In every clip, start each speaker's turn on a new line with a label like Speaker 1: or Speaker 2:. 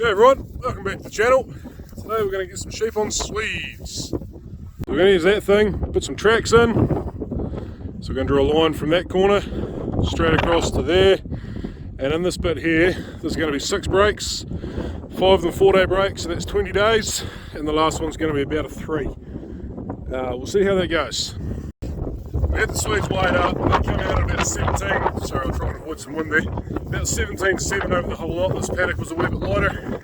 Speaker 1: Hey everyone, welcome back to the channel. Today we're going to get some sheep on Swedes. We're going to use that thing, put some tracks in. So we're going to draw a line from that corner straight across to there. And in this bit here, there's going to be 6 breaks, 5 of them 4-day breaks, so that's 20 days. And the last one's going to be about a 3. We'll see how that goes. We had the Swedes weighed up, they come out at about 17, sorry I'm trying to avoid some wind there, about 17.7 over the whole lot. This paddock was a wee bit lighter,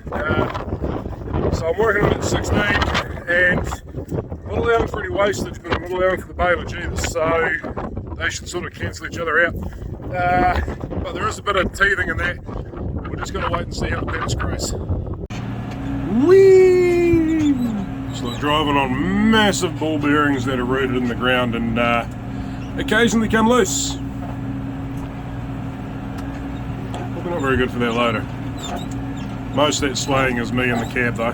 Speaker 1: so I'm working on it at 16, and not allowing for any wastage, but I'm not allowing for the baleage either, so they should sort of cancel each other out. But there is a bit of teething in that, we're just going to wait and see how the paddocks graze. Whee! So they're driving on massive ball bearings that are rooted in the ground and occasionally come loose. Probably not very good for that loader. Most of that swaying is me in the cab though.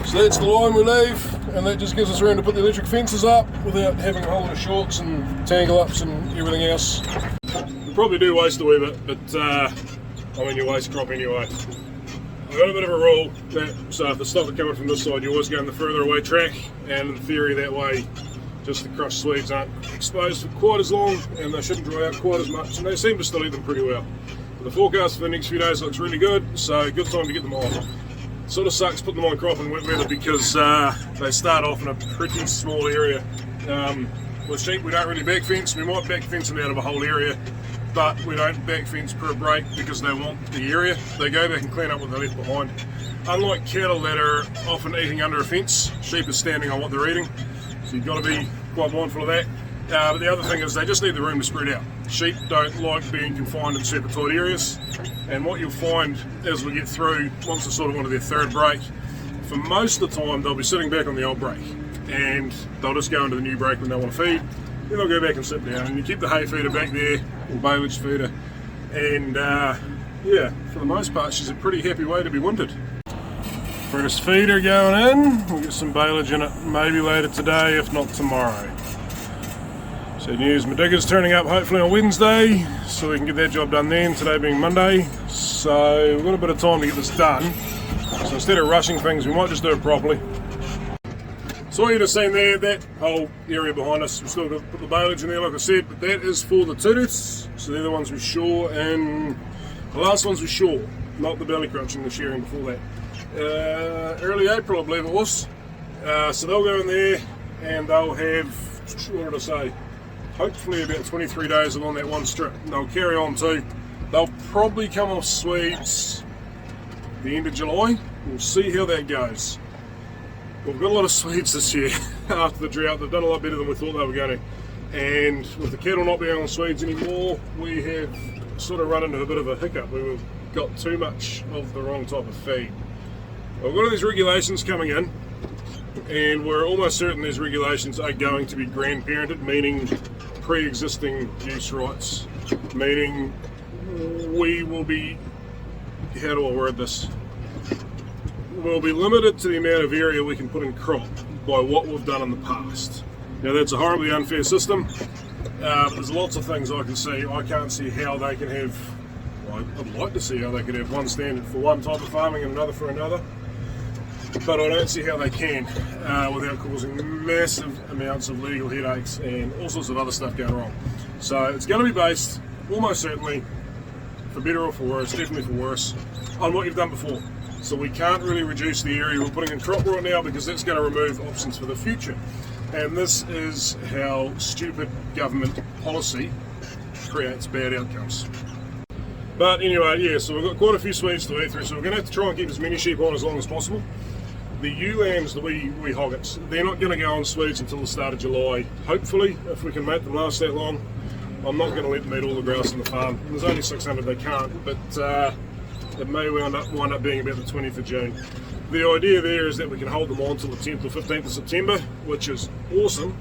Speaker 1: So that's the line we leave, and that just gives us room to put the electric fences up without having a whole lot of shorts and tangle ups and everything else. We probably do waste a wee bit, but I mean you waste crop anyway. I've got a bit of a rule that, so if the stock are coming from this side, you always go on the further away track, and in theory that way just the crushed Swedes aren't exposed for quite as long and they shouldn't dry out quite as much, and they seem to still eat them pretty well. But the forecast for the next few days looks really good, so good time to get them on. Sort of sucks putting them on crop in wet weather because they start off in a pretty small area. With sheep we don't really back fence, we might back fence them out of a whole area, but we don't back fence per break because they want the area. They go back and clean up what they left behind. Unlike cattle that are often eating under a fence, sheep are standing on what they're eating, so you've got to be quite mindful of that. But the other thing is they just need the room to spread out. Sheep don't like being confined in super tight areas, and what you'll find as we get through, once they're sort of onto their 3rd break, for most of the time they'll be sitting back on the old break, and they'll just go into the new break when they want to feed. Then they'll go back and sit down, and you keep the hay feeder back there, or baleage feeder, and yeah, for the most part she's a pretty happy way to be wintered. First feeder going in, we'll get some baleage in it maybe later today, if not tomorrow. So news, my digger's turning up hopefully on Wednesday, so we can get that job done then, today being Monday. So we've got a bit of time to get this done, so instead of rushing things we might just do it properly. So what you're just seeing there, that whole area behind us, we've still got to put the baleage in there like I said, but that is for the tudits, so they're the ones we shore, and the last ones we shore, not the belly crunching, the shearing before that. Early April I believe it was, so they'll go in there and they'll have, what did I say, hopefully about 23 days along that one strip, and they'll carry on too. They'll probably come off Swedes the end of July, we'll see how that goes. We've got a lot of Swedes this year after the drought. They've done a lot better than we thought they were going to. And with the cattle not being on Swedes anymore, we have sort of run into a bit of a hiccup. We've got too much of the wrong type of feed. We've got all these regulations coming in, and we're almost certain these regulations are going to be grandparented, meaning pre-existing use rights, meaning we will be, how do I word this? We'll be limited to the amount of area we can put in crop by what we've done in the past. Now that's a horribly unfair system, but there's lots of things I can see. I can't see how they can have, well, I'd like to see how they could have one standard for one type of farming and another for another, but I don't see how they can without causing massive amounts of legal headaches and all sorts of other stuff going wrong. So it's going to be based, almost certainly, for better or for worse, definitely for worse, on what you've done before. So we can't really reduce the area we're putting in crop right now because that's going to remove options for the future. And this is how stupid government policy creates bad outcomes. But anyway, yeah, so we've got quite a few Swedes to eat through, so we're going to have to try and keep as many sheep on as long as possible. The ewe lambs, the wee hoggets, they're not going to go on Swedes until the start of July. Hopefully, if we can make them last that long. I'm not going to let them eat all the grass on the farm. There's only 600 they can't, but it may wind up being about the 20th of June. The idea there is that we can hold them on till the 10th or 15th of September, which is awesome,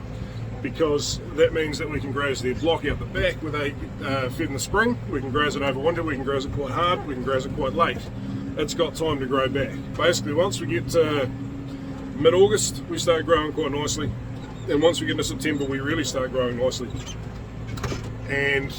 Speaker 1: because that means that we can graze their block out the back where they fed in the spring. We can graze it over winter, we can graze it quite hard, we can graze it quite late. It's got time to grow back. Basically, once we get to mid-August, we start growing quite nicely, and once we get into September, we really start growing nicely. And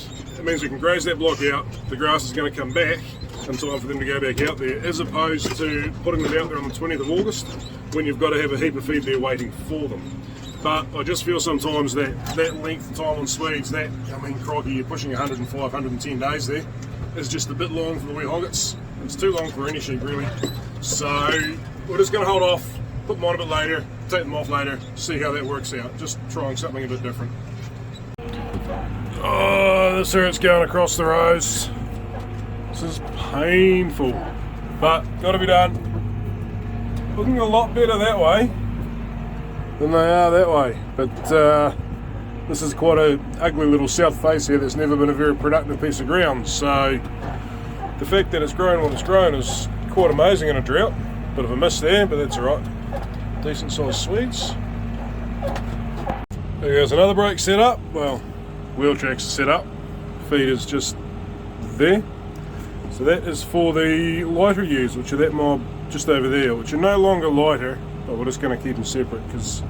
Speaker 1: It means we can graze that block out, the grass is going to come back in time for them to go back out there, as opposed to putting them out there on the 20th of August when you've got to have a heap of feed there waiting for them. But I just feel sometimes that length of time on Swedes, crikey, you're pushing 105, 110 days there, is just a bit long for the wee hoggets. It's too long for any sheep really. So we're just going to hold off, put them on a bit later, take them off later, see how that works out. Just trying something a bit different. Oh, this hurts going across the rows. This is painful, but got to be done. Looking a lot better that way than they are that way, but this is quite a ugly little south face here that's never been a very productive piece of ground, so the fact that it's grown what it's grown is quite amazing in a drought. Bit of a miss there, but that's alright. Decent sized Swedes. There goes another brake set up. Well, wheel tracks are set up, feed is just there. So that is for the lighter ewes, which are that mob just over there, which are no longer lighter, but we're just going to keep them separate because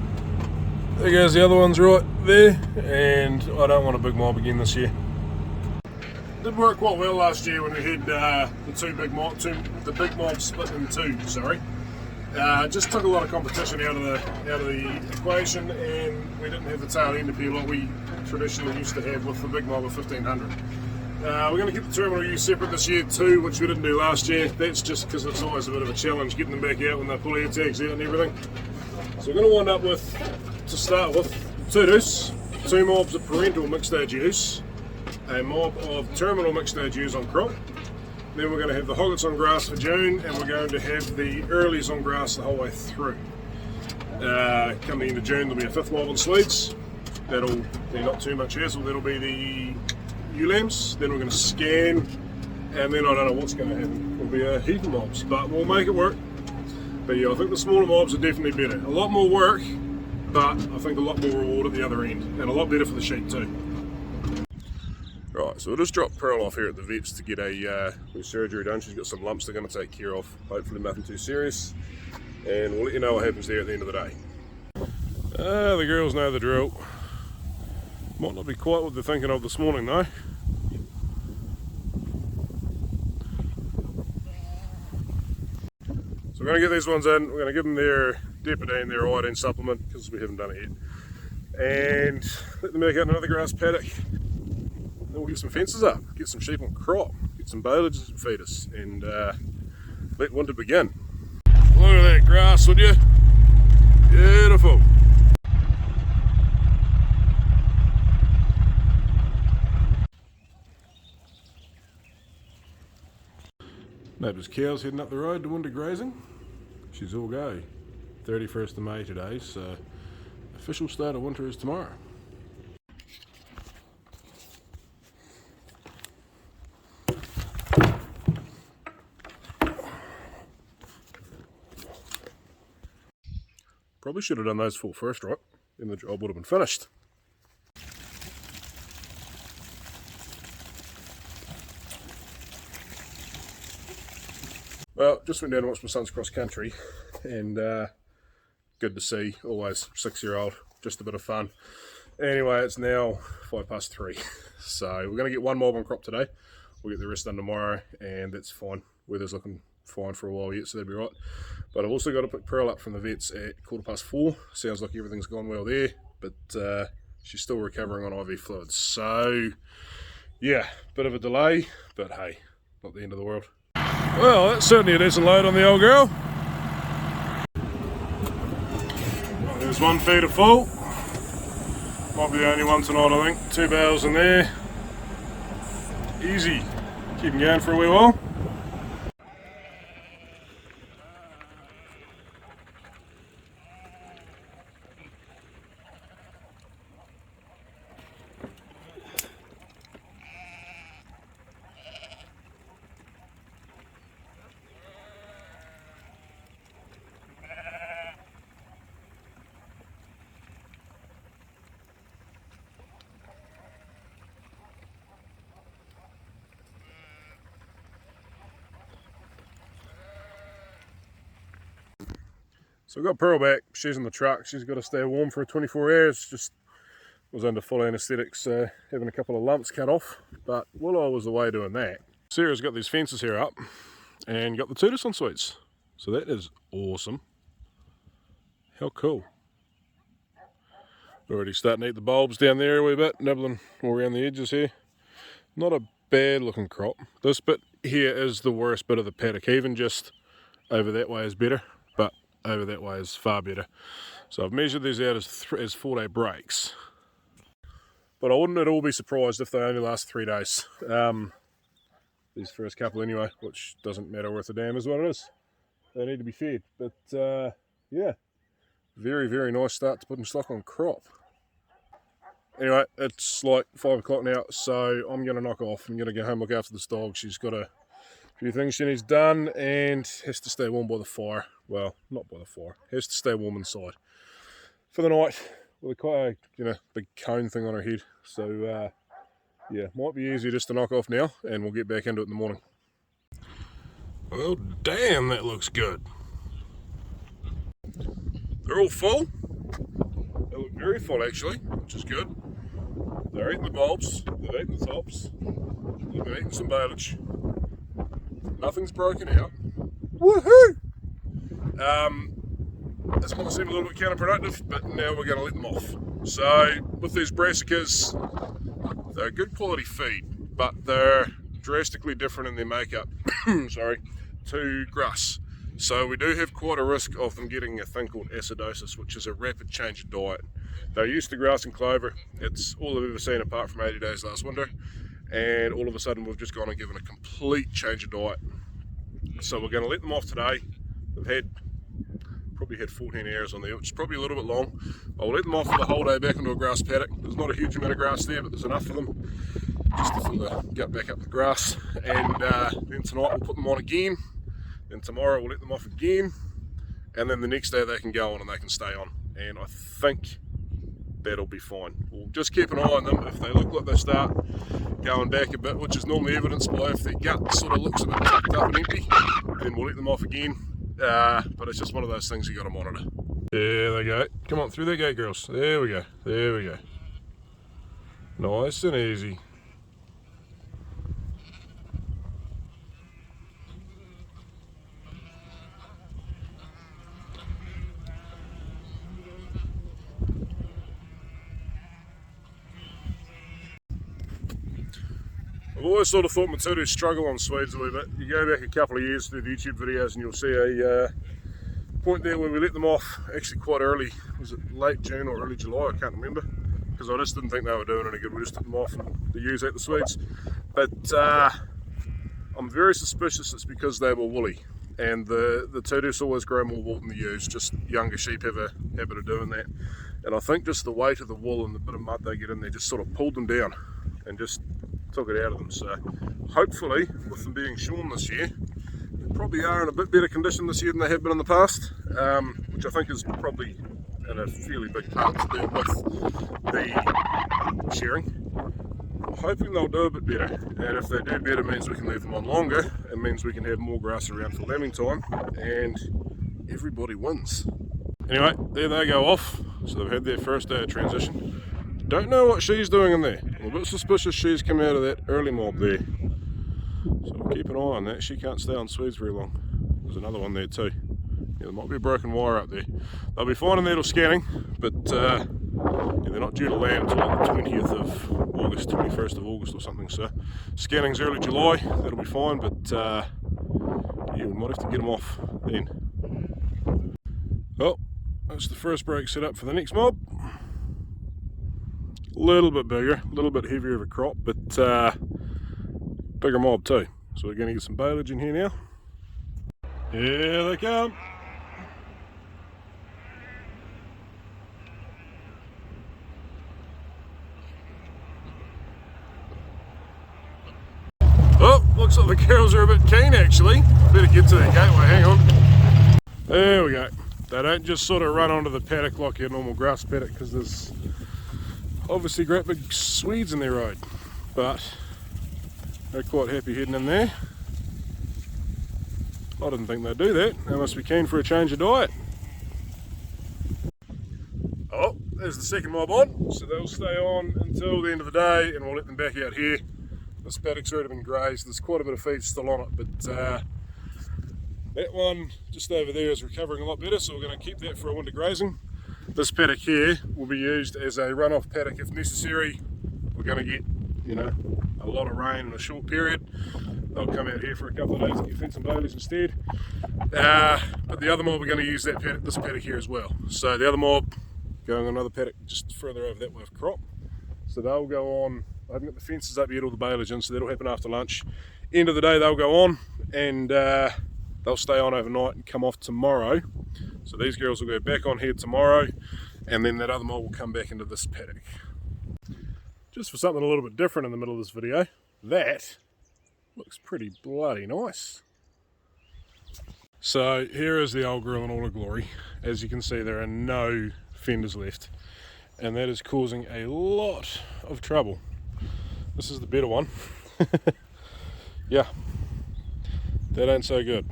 Speaker 1: there goes the other ones right there, and I don't want a big mob again this year. Did work quite well last year when we had the big mob split in two. Sorry, just took a lot of competition out of the equation, and we didn't have the tail end appeal like we traditionally used to have with the big mob of 1500. We're going to keep the terminal ewes separate this year too, which we didn't do last year. That's just because it's always a bit of a challenge getting them back out when they pull air tags out and everything. So we're going to wind up with, to start with, two mobs of parental mixed age ewes, a mob of terminal mixed age ewes on crop. Then we're going to have the hoggets on grass for June, and we're going to have the earlies on grass the whole way through. Coming into June there'll be a fifth mob on Swedes. That'll be not too much hassle. That'll be the ewe lambs. Then we're going to scan, and then I don't know what's going to happen. There'll be a heap of mobs, but we'll make it work. But yeah, I think the smaller mobs are definitely better. A lot more work, but I think a lot more reward at the other end, and a lot better for the sheep too. Right, so we'll just drop Pearl off here at the vet's to get a surgery done. She's got some lumps they're going to take care of, hopefully nothing too serious, and we'll let you know what happens there at the end of the day. The girls know the drill. Might not be quite what they're thinking of this morning though. So we're going to get these ones in, we're going to give them their Depidine, their iodine supplement, because we haven't done it yet, and let them back out in another grass paddock. Then we'll get some fences up, get some sheep on crop, get some baleages and feeders, and let winter begin. Look at that grass, would you? Beautiful. Neighbour's cow's heading up the road to winter grazing. She's all go. 31st of May today, so official start of winter is tomorrow. Probably should have done those four first, right? Then the job would have been finished. Well, just went down to watch my son's cross country, and good to see, always 6-year-old, just a bit of fun. Anyway, it's now 3:05, so we're going to get one mob on crop today. We'll get the rest done tomorrow, and that's fine. Weather's looking fine for a while yet, so that'll be right. But I've also got to pick Pearl up from the vets at 4:15. Sounds like everything's gone well there, but she's still recovering on IV fluids. So yeah, bit of a delay, but hey, not the end of the world. Well, that's certainly a decent load on the old girl. There's one feeder full. Might be the only one tonight, I think. 2 bales in there. Easy. Keep them going for a wee while. So we've got Pearl back, she's in the truck, she's got to stay warm for 24 hours, just was under full anaesthetic, so having a couple of lumps cut off. But while I was away doing that, Sarah's got these fences here up and got the tortoise on sweets. So that is awesome. How cool. Already starting to eat the bulbs down there a wee bit, nibbling all around the edges here. Not a bad looking crop. This bit here is the worst bit of the paddock. Even just over that way is better, but over that way is far better. So I've measured these out as 4-day breaks. But I wouldn't at all be surprised if they only last 3 days. These first couple anyway, which doesn't matter worth a damn is what it is. They need to be fed. But yeah, very, very nice start to putting stock on crop. Anyway, it's like 5 o'clock now, so I'm going to knock off. I'm going to go home, look after this dog. She's got a few things she needs done and has to stay warm by the fire. Well, not by the fire, has to stay warm inside for the night with quite a big cone thing on her head. So yeah, might be easier just to knock off now and we'll get back into it in the morning. Well, damn, that looks good. They're all full. They look very full actually, which is good. They're eating the bulbs, they've eaten the tops, they've been eating some baleage. Nothing's broken out. Woohoo! It's going to seem a little bit counterproductive, but now we're going to let them off. So with these brassicas, they're good quality feed, but they're drastically different in their makeup sorry, to grass. So we do have quite a risk of them getting a thing called acidosis, which is a rapid change of diet. They're used to grass and clover. It's all I've ever seen apart from 80 days last winter, and all of a sudden we've just gone and given a complete change of diet. So we're going to let them off today. They've probably had 14 hours on there, which is probably a little bit long. I'll let them off for the whole day back into a grass paddock. There's not a huge amount of grass there, but there's enough for them just to fill the gut back up the grass. And then tonight we'll put them on again. And tomorrow we'll let them off again, and then the next day they can go on and they can stay on, and I think that'll be fine. We'll just keep an eye on them. If they look like they start going back a bit, which is normally evidenced by if their gut sort of looks a bit tucked up and empty, then we'll let them off again. But it's just one of those things you got to monitor. There they go. Come on, through that gate, girls. There we go. There we go. Nice and easy. I've always sort of thought my tutus struggle on Swedes a wee bit. You go back a couple of years through the YouTube videos and you'll see a point there where we let them off actually quite early. Was it late June or early July? I can't remember, because I just didn't think they were doing any good. We just took them off and the ewes ate the Swedes. But I'm very suspicious it's because they were woolly, and the tutus always grow more wool than the ewes. Just younger sheep have a habit of doing that, and I think just the weight of the wool and the bit of mud they get in there just sort of pulled them down and just took it out of them. So hopefully with them being shorn this year, they probably are in a bit better condition this year than they have been in the past, which I think is probably in a fairly big part to do with the shearing. I'm hoping they'll do a bit better, and if they do better, it means we can leave them on longer. It means we can have more grass around for lambing time, and everybody wins. Anyway, there they go off. So they've had their first day of transition. Don't know what she's doing in there. I'm a bit suspicious she's come out of that early mob there. So we'll keep an eye on that. She can't stay on Swedes very long. There's another one there too. Yeah, there might be a broken wire up there. They'll be fine in needle scanning, but yeah, they're not due to land until like the 20th of August, 21st of August or something. So scanning's early July, that'll be fine, but yeah, we might have to get them off then. Well, that's the first break set up for the next mob. A little bit bigger, a little bit heavier of a crop, but bigger mob too. So we're going to get some baleage in here now. Here they come. Oh, looks like the girls are a bit keen actually. Better get to the gateway, hang on. There we go. They don't just sort of run onto the paddock like your normal grass paddock, because there's obviously great big Swedes in their road, but they're quite happy heading in there. I didn't think they'd do that. They must be keen for a change of diet. Oh, is the second mob on, so they'll stay on until the end of the day, and we'll let them back out here. This paddock's already been grazed. There's quite a bit of feed still on it, but that one just over there is recovering a lot better, so we're going to keep that for a winter grazing. This paddock here will be used as a runoff paddock if necessary. We're going to get, you know, a lot of rain in a short period. They'll come out here for a couple of days and get fed some baleage instead. But the other mob, we're going to use that paddock, this paddock here as well. So the other mob going on another paddock just further over that way of crop. So they'll go on. I haven't got the fences up yet or the baleage in, so that'll happen after lunch. End of the day they'll go on, and they'll stay on overnight and come off tomorrow. So these girls will go back on here tomorrow, and then that other mob will come back into this paddock. Just for something a little bit different in the middle of this video, that looks pretty bloody nice. So here is the old girl in all her glory. As you can see, there are no fenders left, and that is causing a lot of trouble. This is the better one. Yeah, that ain't so good.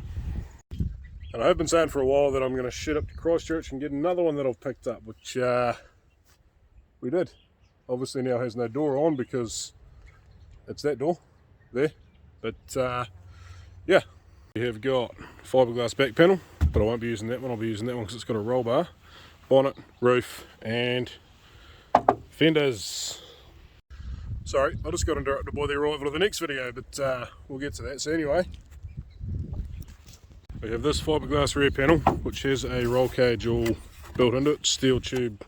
Speaker 1: And I've been saying for a while that I'm going to shit up to Christchurch and get another one that I've picked up, which we did. Obviously now has no door on because it's that door there. But yeah, we have got fiberglass back panel, but I won't be using that one. I'll be using that one because it's got a roll bar, bonnet, roof, and fenders. Sorry, I just got interrupted by the arrival of the next video, but we'll get to that. So anyway, we have this fiberglass rear panel, which has a roll cage all built into it, steel tube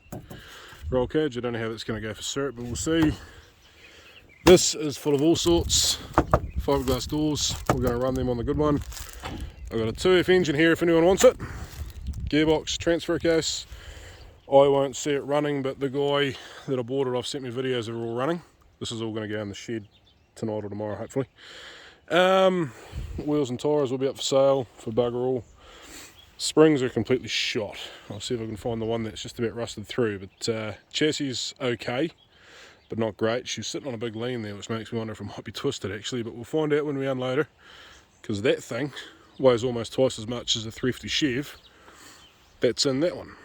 Speaker 1: roll cage. I don't know how that's going to go for syrup, but we'll see. This is full of all sorts, fiberglass doors. We're going to run them on the good one. I've got a 2F engine here if anyone wants it. Gearbox, transfer case. I won't see it running, but the guy that I bought it off sent me videos that are all running. This is all going to go in the shed tonight or tomorrow, hopefully. Wheels and tyres will be up for sale for bugger all. Springs are completely shot. I'll see if I can find the one that's just about rusted through, but chassis is okay, but not great. She's sitting on a big lean there, which makes me wonder if it might be twisted actually, but we'll find out when we unload her, because that thing weighs almost twice as much as a 350 Chev that's in that one.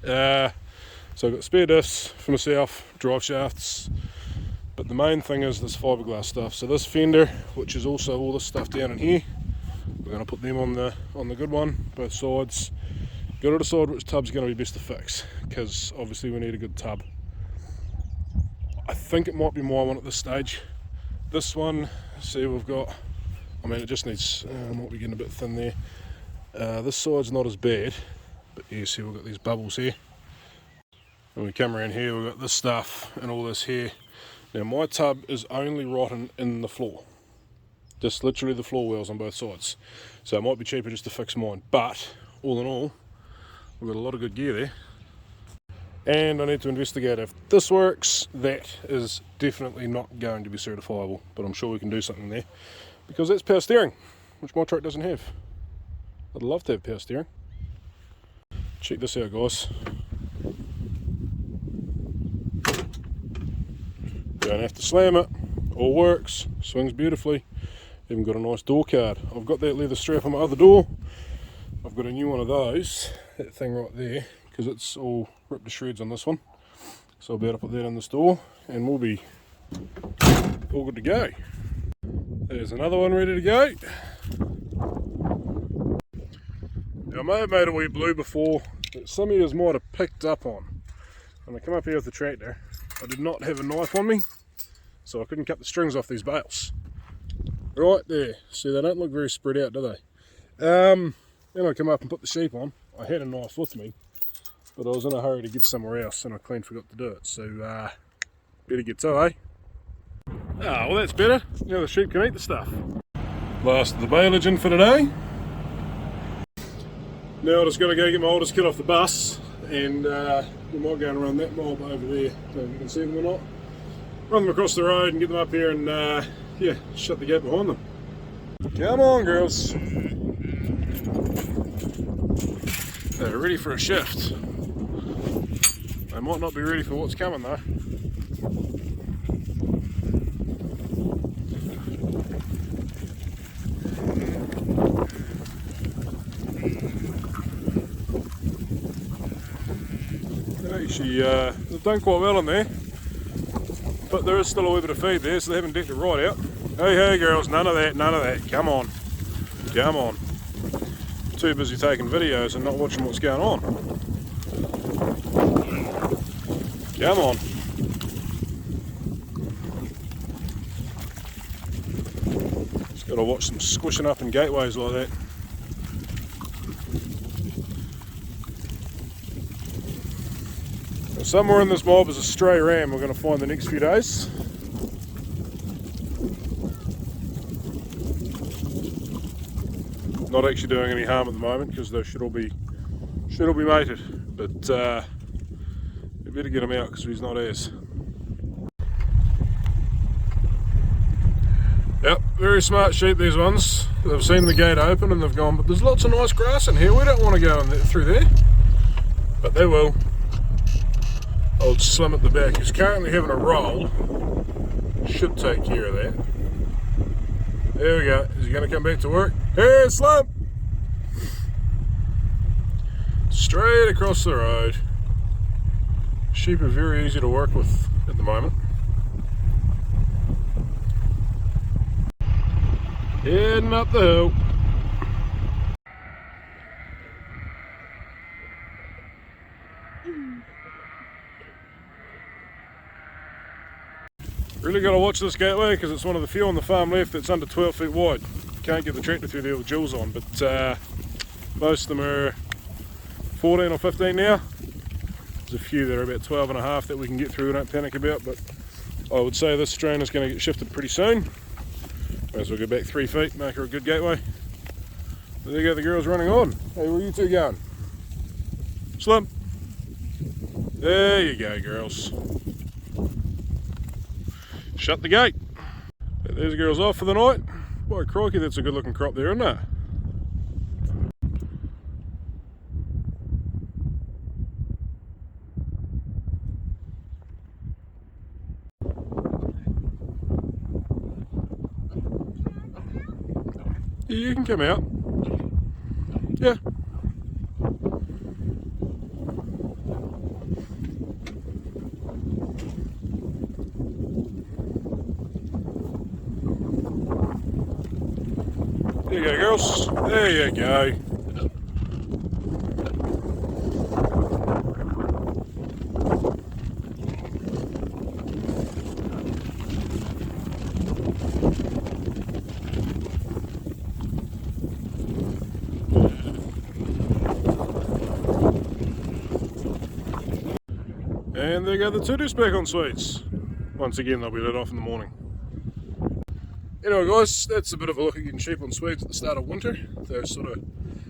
Speaker 1: So I've got spare diffs for myself, drive shafts, but the main thing is this fiberglass stuff. So this fender, which is also all this stuff down in here, we're going to put them on the good one, both sides. Got to decide which tub's going to be best to fix, because obviously we need a good tub. I think it might be my one at this stage. This one, see, we've got, I mean, it just needs, might be getting a bit thin there. This side's not as bad, but you see we've got these bubbles here. When we come around here, we've got this stuff and all this here. Now my tub is only rotten in the floor. Just literally the floor wells on both sides. So it might be cheaper just to fix mine. But all in all, we've got a lot of good gear there. And I need to investigate if this works. That is definitely not going to be certifiable, but I'm sure we can do something there. Because that's power steering, which my truck doesn't have. I'd love to have power steering. Check this out, guys. Don't have to slam it, all works, swings beautifully. Even got a nice door card. I've got that leather strap on my other door. I've got a new one of those, that thing right there, because it's all ripped to shreds on this one. So I'll be able to put that in this door and we'll be all good to go. There's another one ready to go. Now I may have made a wee blue before that some of you might have picked up on. When I come up here with the tractor, I did not have a knife on me, so I couldn't cut the strings off these bales. Right there, see, they don't look very spread out, do they? Then I come up and put the sheep on. I had a knife with me, but I was in a hurry to get somewhere else and I clean forgot to do it, so better get to, eh? Ah, well that's better, now the sheep can eat the stuff. Last of the baleage in for today. Now I just got to go get my oldest kid off the bus, and we might go and run that mob over there, don't know if you can see them or not. Run them across the road and get them up here and yeah, shut the gate behind them. Come on, girls. They're ready for a shift. They might not be ready for what's coming though. Hey, Actually, they've done quite well in there, but there is still a wee bit of feed there, so they haven't decked it right out. Hey girls, none of that, none of that. Come on, come on. Too busy taking videos and not watching what's going on. Come on. Just gotta watch them squishing up in gateways like that. Now, somewhere in this mob is a stray ram we're going to find the next few days. Not actually doing any harm at the moment because they should all be mated, but we better get him out because he's not as. Yep, very smart sheep these ones. They've seen the gate open and they've gone, but there's lots of nice grass in here, we don't want to go in there, through there. But they will. Old Slim at the back is currently having a roll. Should take care of that. There we go. Is he going to come back to work? Hey, Slim! Straight across the road. Sheep are very easy to work with at the moment. Heading up the hill. Really got to watch this gateway because it's one of the few on the farm left that's under 12 feet wide. Can't get the tractor through there with Jules on, but most of them are 14 or 15 now. There's a few that are about 12 and a half that we can get through, don't panic about, but I would say this strain is going to get shifted pretty soon. Might as well go back 3 feet, make her a good gateway. There you go, the girl's running on. Hey, where are you two going? Slim. There you go, girls. Shut the gate. There's the girls off for the night. Boy, crikey, that's a good looking crop there, isn't it? Yeah, you can come out. Yeah. There you go, girls. There you go. And there go the two-disc back on sweets. Once again, they'll be let off in the morning. Anyway guys, that's a bit of a look at getting sheep on Swedes at the start of winter. They're sort of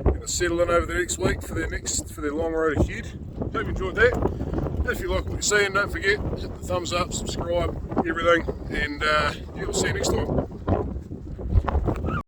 Speaker 1: going to settle in over the next week for their long road ahead. Hope you enjoyed that. If you like what you're seeing, don't forget, hit the thumbs up, subscribe, everything, and we'll see you next time.